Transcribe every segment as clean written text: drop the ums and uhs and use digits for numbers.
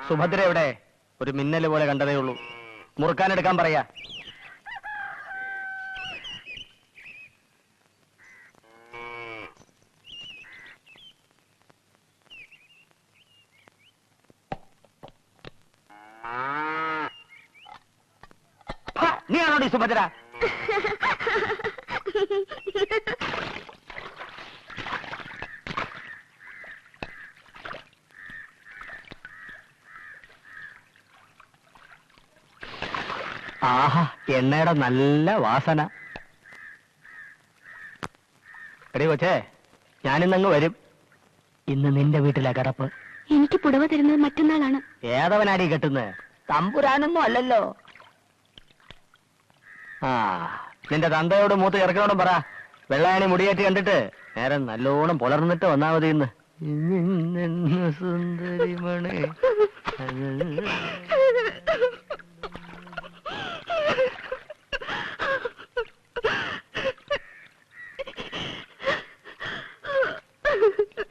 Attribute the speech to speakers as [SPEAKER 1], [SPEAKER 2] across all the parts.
[SPEAKER 1] സുഭദ്ര എവിടെ? ഒരു മിന്നൽ പോലെ കണ്ടതേ ഉള്ളൂ. മുറുക്കാനെടുക്കാൻ പറയാ. നീയാണോടി സുഭദ്ര? ആഹാ, എണ്ണയുടെ നല്ല വാസന. എടി കൊച്ചേ, ഞാനിന്നങ്ങ് വരും. ഇന്ന് നിന്റെ വീട്ടിലെ കിടപ്പ്.
[SPEAKER 2] എനിക്ക് പുടവ തരുന്നത് മറ്റന്നാളാണ്.
[SPEAKER 1] ഏതവനാടി കെട്ടുന്നത്? തമ്പുരാനൊന്നും അല്ലല്ലോ. ആ, നിന്റെ തന്തയോട് മൂത്ത് ചെറുക്കനോടും പറ, വെള്ളായണി മുടിയേറ്റ് കണ്ടിട്ട് നേരം നല്ലോണം പുലർന്നിട്ട് വന്നാ മതി. ഇന്ന് സുന്ദരിമണി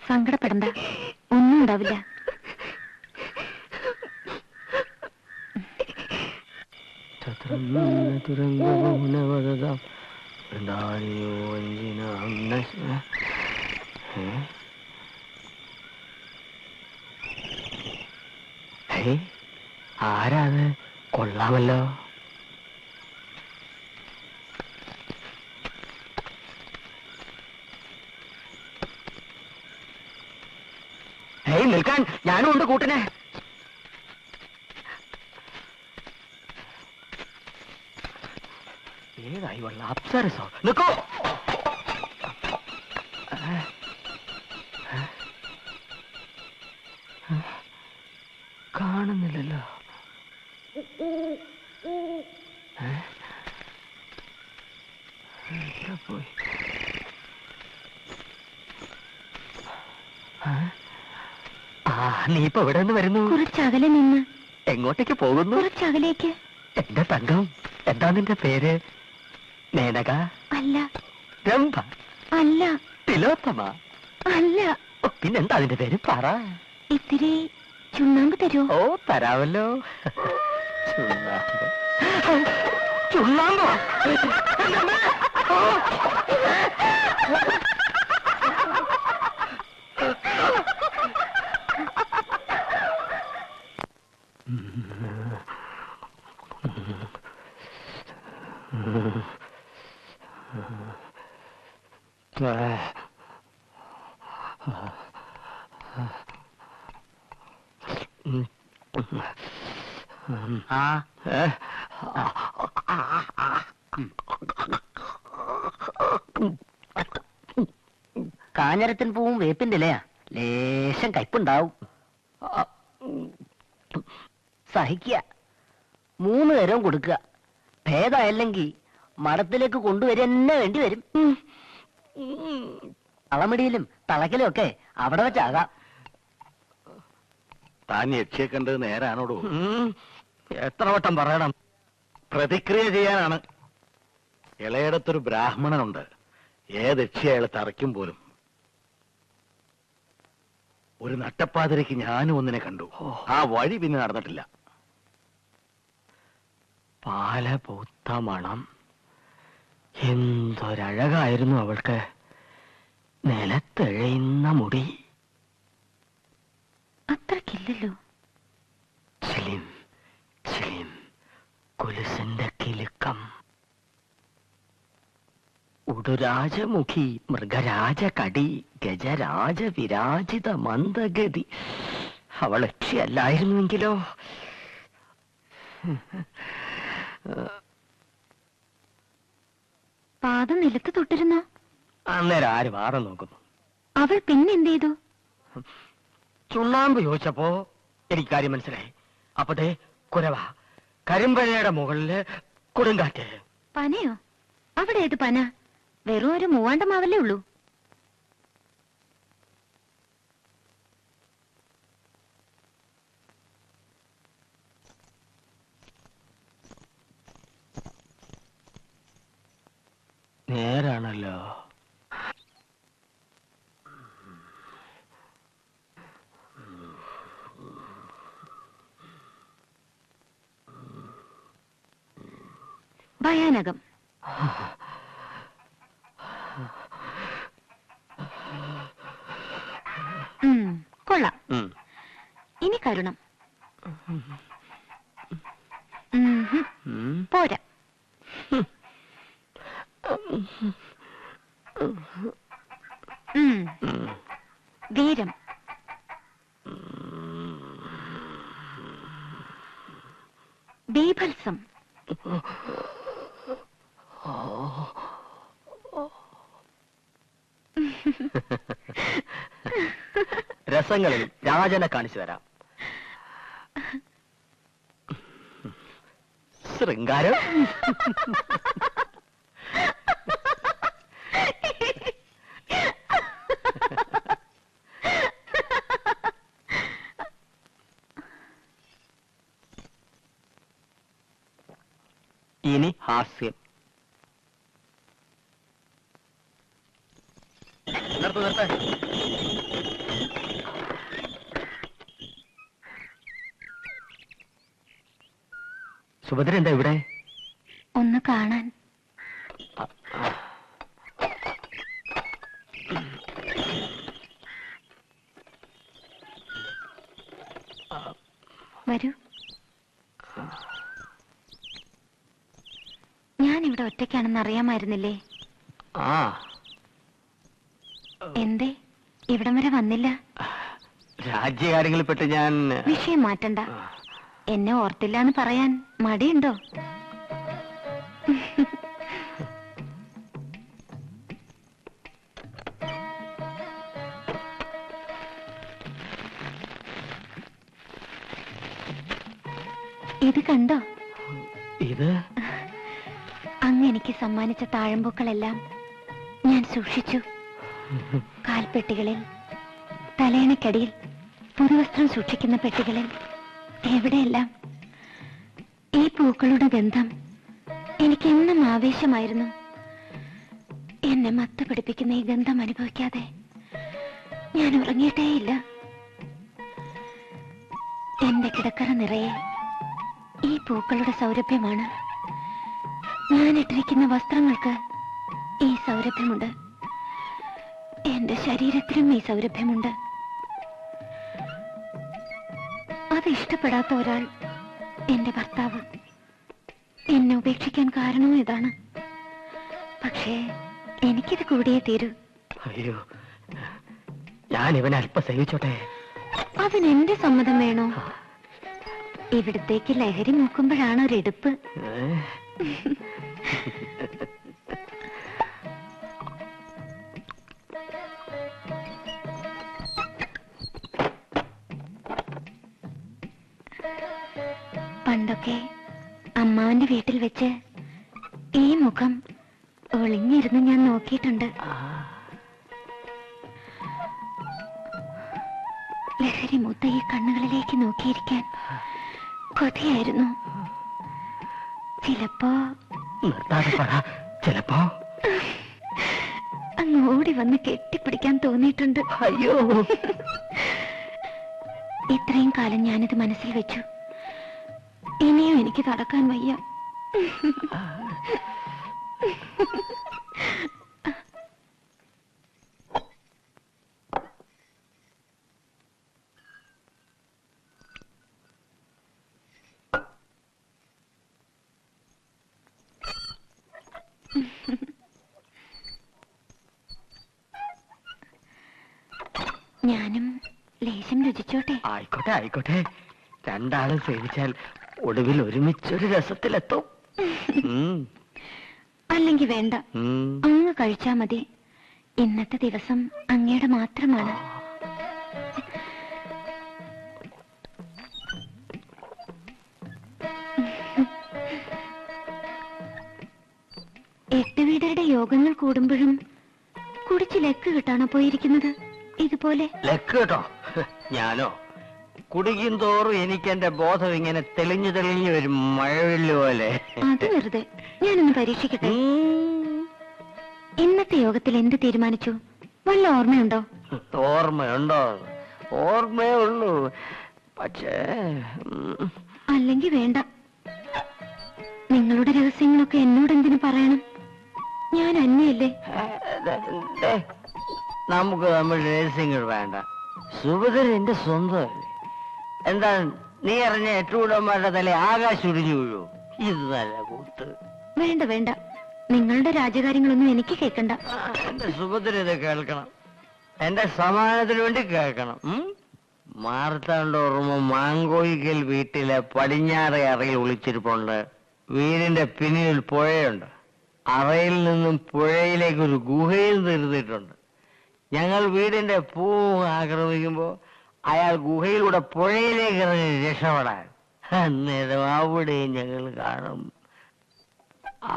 [SPEAKER 2] സങ്കടപ്പെടണ്ട, ഒന്നും ഉണ്ടാവില്ല.
[SPEAKER 1] ആരാത്? കൊള്ളാമല്ലോ. നിൽക്കാൻ, ഞാനും ഉണ്ട് കൂട്ടിനെ. ഏതായി വള്ള അപ്സരസോ? നിൽക്കോ. കാണുന്നില്ലല്ലോ. പോയി. നീ ഇപ്പൊ എവിടെ നിന്ന് വരുന്നു?
[SPEAKER 2] കുറച്ചകലെ നിന്ന്.
[SPEAKER 1] എങ്ങോട്ടേക്ക് പോകുന്നു?
[SPEAKER 2] കുറച്ചകലേക്ക്.
[SPEAKER 1] എന്റെ തങ്കം, എന്താ നിന്റെ പേര്? മേനക?
[SPEAKER 2] അല്ല.
[SPEAKER 1] രംഭ?
[SPEAKER 2] അല്ല.
[SPEAKER 1] തിലോത്തമ?
[SPEAKER 2] അല്ല.
[SPEAKER 1] പിന്നെന്താ അതിന്റെ പേര്? പറ.
[SPEAKER 2] ഇത്തിരി ചുണ്ണാമ്പ് തരുമോ?
[SPEAKER 1] ഓ, തരാമല്ലോ. ചുണ്ണാമ്പ്? ചുണ്ണാമ്പോ?
[SPEAKER 3] കാഞ്ഞരത്തിൻ പൂവും വേപ്പിന്റെ ഇലയാ, ലേശം കയ്പുണ്ടാവും. സഹിക്കുക, 3 നേരവും കൊടുക്കുക. ഭേദമല്ലെങ്കിൽ മഠത്തിലേക്ക് കൊണ്ടുവരുന്ന വേണ്ടി വരും. തളമിടിയിലും തളക്കലും ഒക്കെ അവിടെ വെച്ചാകാം.
[SPEAKER 4] താൻ യക്ഷിയെ കണ്ടത് നേരാണോടോ?
[SPEAKER 1] എത്ര വട്ടം പറയണം?
[SPEAKER 4] പ്രതിക്രിയ ചെയ്യാനാണ്. ഇളയിടത്തൊരു ബ്രാഹ്മണനുണ്ട്, ഏത് യക്ഷി അയാൾ തറയ്ക്കും പോലും. ഒരു നട്ടപ്പാതിരയ്ക്ക് ഞാനും ഒന്നിനെ കണ്ടു. ആ വഴി പിന്നെ നടന്നിട്ടില്ല.
[SPEAKER 1] പാല പൂത്ത മണം. എന്തൊരഴകായിരുന്നു അവൾക്ക്. നിലത്തെഴയുന്ന മുടി.
[SPEAKER 2] അത്രക്കില്ലല്ലോ.
[SPEAKER 1] ചിലിം ചിലിം കുലുസിന്റെ കിലുക്കം. ഉടുരാജമുഖി, മൃഗരാജ കടി, ഗജരാജ വിരാജിത മന്ദഗതി. അവൾ യക്ഷിയല്ലായിരുന്നുവെങ്കിലോ?
[SPEAKER 2] പാദം നിലത്ത് തൊട്ടിരുന്നോ?
[SPEAKER 1] അന്നേരം ആര് വാദം നോക്കുന്നു?
[SPEAKER 2] അവൾ പിന്നെന്ത് ചെയ്തു?
[SPEAKER 1] ചുണ്ണാമ്പ് ചോദിച്ചപ്പോ എനിക്ക് കാര്യം മനസ്സിലായി. അപ്പതേ കുരവ, കരിമ്പഴയുടെ മുകളില് കൊടുങ്കാറ്റ്.
[SPEAKER 2] പനയോ? അവിടെ ഏത് പന? വെറും ഒരു മൂവാണ്ടമാവല്ലേ ഉള്ളൂ.
[SPEAKER 1] നേരാണല്ലോ.
[SPEAKER 2] ഭയാനകം. കൊള്ളാം. ഇനി കരുണം. പോരാ. വീരം. ബീഭത്സം.
[SPEAKER 1] രസങ്ങളിൽ രാജനെ കാണിച്ചു തരാം. ശൃംഗാരം. ഇനി ഹാസ്യം. നിർത്ത. സുഭദ്ര എന്താ ഇവിടെ?
[SPEAKER 2] ഒന്ന് കാണാൻ. വരൂ. ഞാൻ ഇവിടെ ഒറ്റയ്ക്കാണെന്ന് അറിയാമായിരുന്നില്ലേ?
[SPEAKER 1] ആ.
[SPEAKER 2] എന്തേ ഇവിടം വരെ വന്നില്ല?
[SPEAKER 1] രാജ്യകാര്യങ്ങളിൽപ്പെട്ട് ഞാൻ.
[SPEAKER 2] വിഷയം മാറ്റണ്ട. എന്നെ ഓർത്തില്ല എന്ന് പറയാൻ മടിയുണ്ടോ? ഇത് കണ്ടോ?
[SPEAKER 1] ഇത്
[SPEAKER 2] അങ്ങ് എനിക്ക് സമ്മാനിച്ച താഴമ്പൂക്കളെല്ലാം ഞാൻ സൂക്ഷിച്ചു. കാൽപ്പെട്ടികളിൽ, തലയണക്കടിയിൽ, പുതുവസ്ത്രം സൂക്ഷിക്കുന്ന പെട്ടികളിൽ, എവിടെയെല്ലാം ഈ പൂക്കളുടെ ഗന്ധം എനിക്ക് എന്നും ആവേശമായിരുന്നു. എന്നെ മത്ത് പിടിപ്പിക്കുന്ന ഈ ഗന്ധം അനുഭവിക്കാതെ ഞാൻ ഉറങ്ങിയിട്ടേയില്ല. എന്റെ കിടക്കറ നിറയെ ഈ പൂക്കളുടെ സൗരഭ്യമാണ്. ഞാൻ ഇട്ടിരിക്കുന്ന വസ്ത്രങ്ങൾക്ക് ഈ സൗരഭ്യമുണ്ട്. എന്റെ ശരീരത്തിലും ഈ സൗരഭ്യമുണ്ട്. അത് ഇഷ്ടപ്പെടാത്ത ഒരാൾ, എന്റെ ഭർത്താവ്, എന്നെ ഉപേക്ഷിക്കാൻ കാരണവും ഇതാണ്. പക്ഷേ എനിക്കിത് കൂടിയേ തീരൂ.
[SPEAKER 1] അയ്യോ, ഞാൻ ഇവനെ അല്പം സഹിച്ചോട്ടെ.
[SPEAKER 2] അതിന് എന്റെ സമ്മതം വേണോ? ഇവിടത്തേക്ക് ലഹരി നോക്കുമ്പോഴാണ് ഒരെടുപ്പ്. പണ്ടൊക്കെ അമ്മാവന്റെ വീട്ടിൽ വെച്ച് ഈ മുഖം ഒളിഞ്ഞിരുന്ന് ഞാൻ നോക്കിയിട്ടുണ്ട്. ലഹരി മൂത്ത ഈ കണ്ണുകളിലേക്ക് നോക്കിയിരിക്കാൻ കൊതിയായിരുന്നു. ചിലപ്പോ അങ്ങ് ഓടി വന്ന് കെട്ടിപ്പിടിക്കാൻ തോന്നിയിട്ടുണ്ട്.
[SPEAKER 1] അയ്യോ,
[SPEAKER 2] ഇത്രയും കാലം ഞാനിത് മനസ്സിൽ വെച്ചു. ഇനിയും എനിക്ക് തടക്കാൻ വയ്യ. ഞാനും ലേശം രുചിച്ചോട്ടെ?
[SPEAKER 1] ആയിക്കോട്ടെ ആയിക്കോട്ടെ. രണ്ടാളും സേവിച്ചാൽ ഒടുവിൽ ഒരുമിച്ചൊരു രസത്തിലെത്തും.
[SPEAKER 2] അല്ലെങ്കിൽ വേണ്ട, അങ്ങ് കഴിച്ചാ മതി. ഇന്നത്തെ ദിവസം അങ്ങയുടെ മാത്രമാണ്. എട്ട് വീടരുടെ യോഗങ്ങൾ കൂടുമ്പോഴും കുടിച്ച് ലക്ക് കിട്ടാണോ പോയിരിക്കുന്നത്? ഇതുപോലെ
[SPEAKER 1] ലക്ക് കേട്ടോ. ഞാനോ കുടിക്കും തോറും എനിക്ക് എന്റെ ബോധം ഇങ്ങനെ തെളിഞ്ഞു തെളിഞ്ഞു വരും, മഴവില്ല് പോലെ.
[SPEAKER 2] അത് വെറുതെ. ഞാനൊന്ന് പരീക്ഷിക്കട്ടെ. ഇന്നത്തെ യോഗത്തിൽ എന്ത് തീരുമാനിച്ചു? വല്ല ഓർമ്മയുണ്ടോ?
[SPEAKER 1] ഓർമ്മയുണ്ടോ? ഓർമ്മയേ ഉള്ളൂ. പക്ഷേ
[SPEAKER 2] അല്ലെങ്കിൽ വേണ്ട. നിങ്ങൾ നിങ്ങളുടെ രഹസ്യങ്ങളൊക്കെ എന്നോട് എന്തിനു പറയണം? ഞാൻ അന്യല്ലേ?
[SPEAKER 1] ദേ, നമുക്ക് നമ്മൾ രഹസ്യങ്ങൾ വേണ്ട. സുഭദ്ര എന്റെ സ്വന്തമല്ലേ. എന്താ നീ അറിഞ്ഞ എട്ടുകൂടന്മാരുടെ തല ആകാശം ഇടിഞ്ഞു വീഴൂ? ഇത് നല്ല കൂത്ത്.
[SPEAKER 2] വേണ്ട വേണ്ട, നിങ്ങളുടെ രാജകാര്യങ്ങളൊന്നും എനിക്ക് കേൾക്കണ്ട.
[SPEAKER 1] എന്റെ സുഭദ്ര ഇത് കേൾക്കണം. എന്റെ സമാധാനത്തിന് വേണ്ടി കേൾക്കണം. മാർത്താണ്ടോർമ്മ മാങ്കോയിക്കൽ വീട്ടിലെ പടിഞ്ഞാറെ അറയിൽ ഒളിച്ചിരിപ്പുണ്ട്. വീടിന്റെ പിന്നിൽ പുഴയുണ്ട്. അറയിൽ നിന്നും പുഴയിലേക്ക് ഒരു ഗുഹയിൽ നിർത്തിയിട്ടുണ്ട്. ഞങ്ങൾ വീടിന്റെ പൂ ആക്രമിക്കുമ്പോ അയാൾ ഗുഹയിലൂടെ പുഴയിലേക്ക് ഇറങ്ങി രക്ഷപ്പെടാൻ. അന്നേരം അവിടെയും ഞങ്ങൾ കാണും.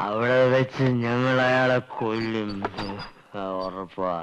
[SPEAKER 1] അവിടെ വെച്ച് ഞങ്ങൾ അയാളെ കൊല്ലും. ഉറപ്പാ.